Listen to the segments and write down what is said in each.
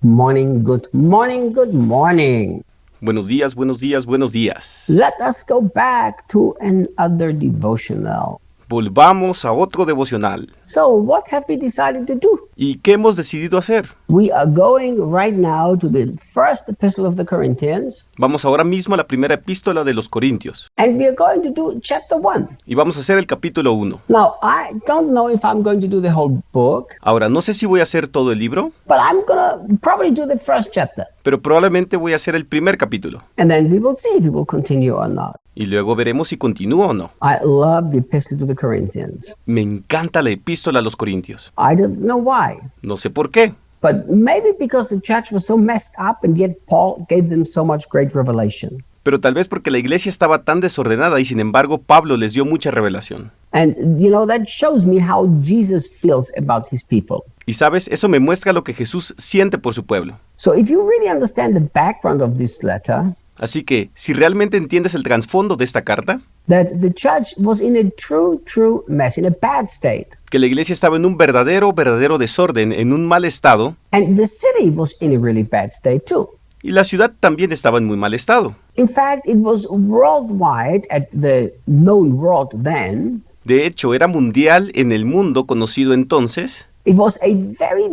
Morning, good morning, good morning. Buenos días, buenos días, buenos días. Let us go back to another devotional. Volvamos a otro devocional. So, what have we decided to do? ¿Y qué hemos decidido hacer? We are going right now to the first epistle of the Corinthians. Vamos ahora mismo a la primera epístola de los Corintios. And we are going to do chapter 1. Y vamos a hacer el capítulo 1. Now, I don't know if I'm going to do the whole book, Ahora, no sé si voy a hacer todo el libro, but I'm going to probably do the first chapter. pero probablemente voy a hacer el primer capítulo. And then we will see if we will continue or not. Y luego veremos si continúa o no. I love the epistle to the Corinthians. Me encanta la epístola a los Corintios. I don't know why. No sé por qué. But maybe because the church was so messed up and yet Paul gave them so much great revelation. Pero tal vez porque la iglesia estaba tan desordenada y sin embargo Pablo les dio mucha revelación. And that shows me how Jesus feels about his people. Y sabes, eso me muestra lo que Jesús siente por su pueblo. So if you really understand the background of this letter, Así que, si realmente entiendes el trasfondo de esta carta, that the church was in a true mess, in a bad state. que la iglesia estaba en un verdadero desorden, en un mal estado, And the city was in a really bad state too. y la ciudad también estaba en muy mal estado. In fact, it was worldwide at the known world then. De hecho, era mundial en el mundo conocido entonces. It was a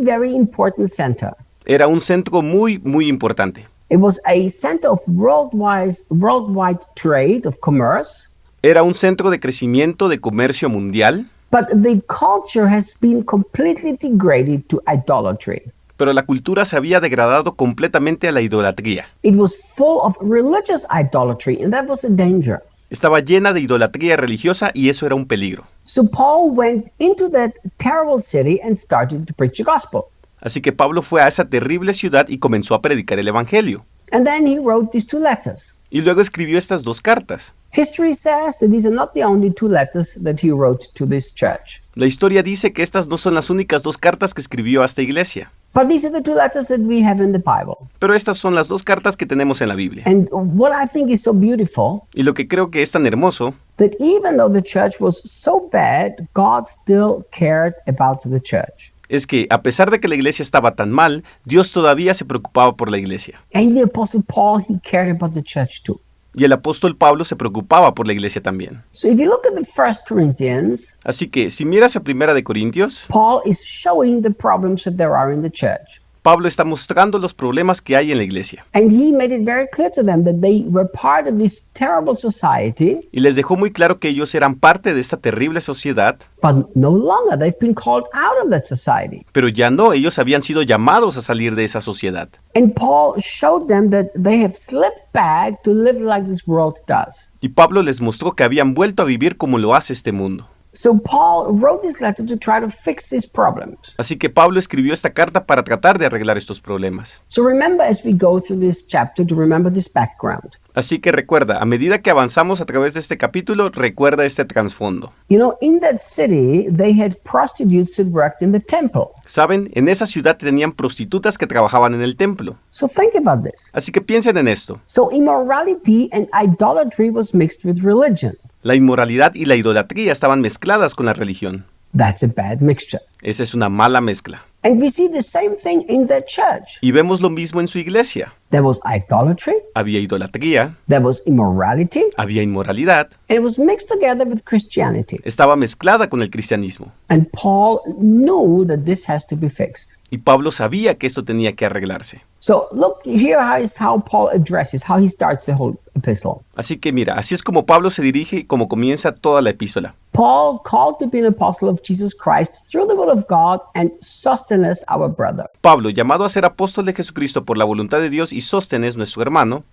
very important center. Era un centro muy importante. It was a center of worldwide trade, of commerce. Era un centro de crecimiento de comercio mundial, But the culture has been completely degraded to idolatry. pero la cultura se había degradado completamente a la idolatría. It was full of religious idolatry, and that was a danger. Estaba llena de idolatría religiosa y eso era un peligro. So Paul went into that terrible city and started to preach the gospel. Así que Pablo fue a esa terrible ciudad y comenzó a predicar el evangelio. And then he wrote these two letters. Y luego escribió estas dos cartas. History says that these are not the only two letters that he wrote to this church. La historia dice que estas no son las únicas dos cartas que escribió a esta iglesia. But these are the two letters that we have in the Bible. Pero estas son las dos cartas que tenemos en la Biblia. And what I think is so beautiful, Y lo que creo que es tan hermoso, that even though the church was so bad, God still cared about the church. es que a pesar de que la iglesia estaba tan mal, Dios todavía se preocupaba por la iglesia. And the Apostle Paul, he cared about the church too. Y el apóstol Pablo se preocupaba por la iglesia también. So if you look at the First Corinthians, Así que si miras a Primera de Corintios, Paul is showing the problems that there are in the church. Pablo está mostrando los problemas que hay en la iglesia. And he made it very clear to them that they were part of this terrible society, Y les dejó muy claro que ellos eran parte de esta terrible sociedad, but no longer. They've been called out of that society. pero ya no, ellos habían sido llamados a salir de esa sociedad. And Paul showed them that they have slipped back to live like this world does. Y Pablo les mostró que habían vuelto a vivir como lo hace este mundo. So Paul wrote this letter to try to fix these problems. Así que Pablo escribió esta carta para tratar de arreglar estos problemas. So remember as we go through this chapter to remember this background. Así que recuerda, a medida que avanzamos a través de este capítulo, recuerda este trasfondo. In that city, they had prostitutes that worked in the temple. Saben, en esa ciudad tenían prostitutas que trabajaban en el templo. So think about this. Así que piensen en esto. So immorality and idolatry was mixed with religion. La inmoralidad y la idolatría estaban mezcladas con la religión. That's a bad mixture. Esa es una mala mezcla. And we see the same thing in the church. Y vemos lo mismo en su iglesia. There was idolatry, Había idolatría, there was immorality, había inmoralidad, and it was mixed together with Christianity. estaba mezclada con el cristianismo. And Paul knew that this has to be fixed. Y Pablo sabía que esto tenía que arreglarse. So look, here is how Paul addresses, how he starts the whole epistle. Así que mira, así es como Pablo se dirige y como comienza toda la epístola. Paul, called to be an apostle of Jesus Christ through the will of God, and Sosthenes, our brother. Pablo, llamado a ser apóstol de Jesucristo por la voluntad de Dios, y Sóstenes, nuestro hermano.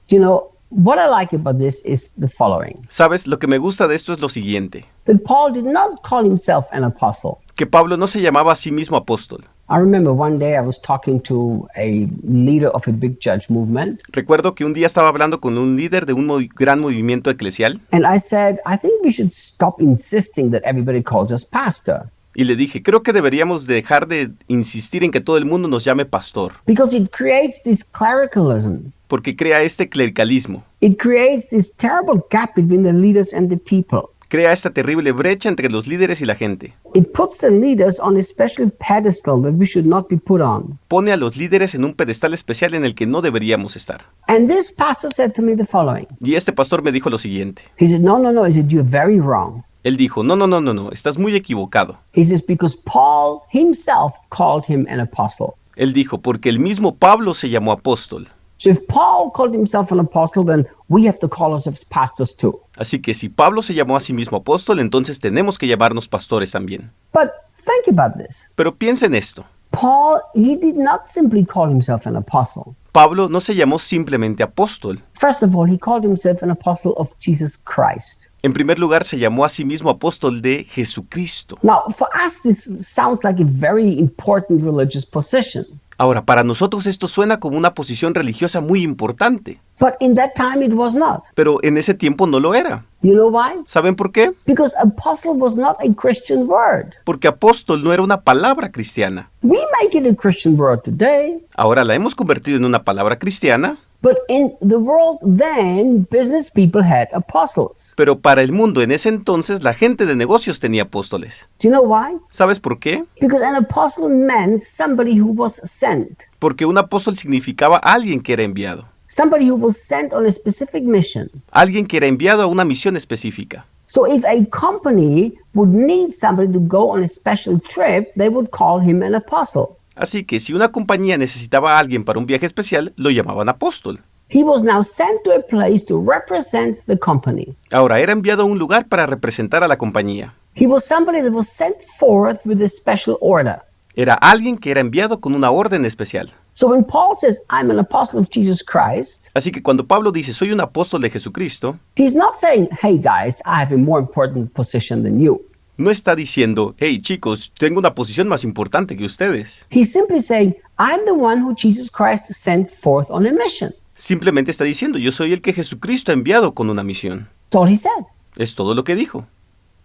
What I like about this is the following. ¿Sabes? Lo que me gusta de esto es lo siguiente. That Paul did not call himself an apostle. Que Pablo no se llamaba a sí mismo apóstol. I remember one day I was talking to a leader of a big church movement. Recuerdo que un día estaba hablando con un líder de un gran movimiento eclesial. And I said, I think we should stop insisting that everybody calls us pastor. Y le dije, creo que deberíamos dejar de insistir en que todo el mundo nos llame pastor. Because it creates this clericalism. Porque crea este clericalismo. It creates this terrible gap between the leaders and the people. crea esta terrible brecha entre los líderes y la gente. It puts the leaders on a special pedestal that we should not be put on. Pone a los líderes en un pedestal especial en el que no deberíamos estar. And this pastor said to me the following. Y este pastor me dijo lo siguiente. He said, no. He said, you're very wrong. Él dijo, no, estás muy equivocado. He says, because Paul himself called him an apostle. Él dijo, porque el mismo Pablo se llamó apóstol. So if Paul called himself an apostle, then we have to call ourselves pastors too. Así que si Pablo se llamó a sí mismo apóstol, entonces tenemos que llamarnos pastores también. But think about this. Pero piensa en esto. Paul, he did not simply call himself an apostle. Pablo no se llamó simplemente apóstol. First of all, he called himself an apostle of Jesus Christ. En primer lugar, se llamó a sí mismo apóstol de Jesucristo. Now, for us, this sounds like a very important religious position. Ahora, para nosotros esto suena como una posición religiosa muy importante. But in that time, it was not. Pero en ese tiempo no lo era. You know why? ¿Saben por qué? Because apostle was not a Christian word. Porque apóstol no era una palabra cristiana. We make it a Christian word today. Ahora la hemos convertido en una palabra cristiana. But in the world then, business people had apostles. Pero para el mundo en ese entonces, la gente de negocios tenía apóstoles. Do you know why? ¿Sabes por qué? Because an apostle meant somebody who was sent. Porque un apóstol significaba alguien que era enviado. Somebody who was sent on a specific mission. Alguien que era enviado a una misión específica. So if a company would need somebody to go on a special trip, they would call him an apostle. Así que si una compañía necesitaba a alguien para un viaje especial, lo llamaban apóstol. He was now sent to a place to represent the company. Ahora era enviado a un lugar para representar a la compañía. He was somebody that was sent forth with a special order. Era alguien que era enviado con una orden especial. So when Paul says, I'm an apostle of Jesus Christ, Así que cuando Pablo dice, soy un apóstol de Jesucristo, he's not saying, hey guys, I have a more important position than you. no está diciendo, hey chicos, tengo una posición más importante que ustedes. He's simply saying, I'm the one who Jesus Christ sent forth on a mission. Simplemente está diciendo, yo soy el que Jesucristo ha enviado con una misión. That's all he said. Es todo lo que dijo.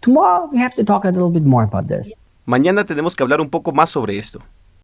Tomorrow we have to talk a little bit more about this. Mañana tenemos que hablar un poco más sobre esto.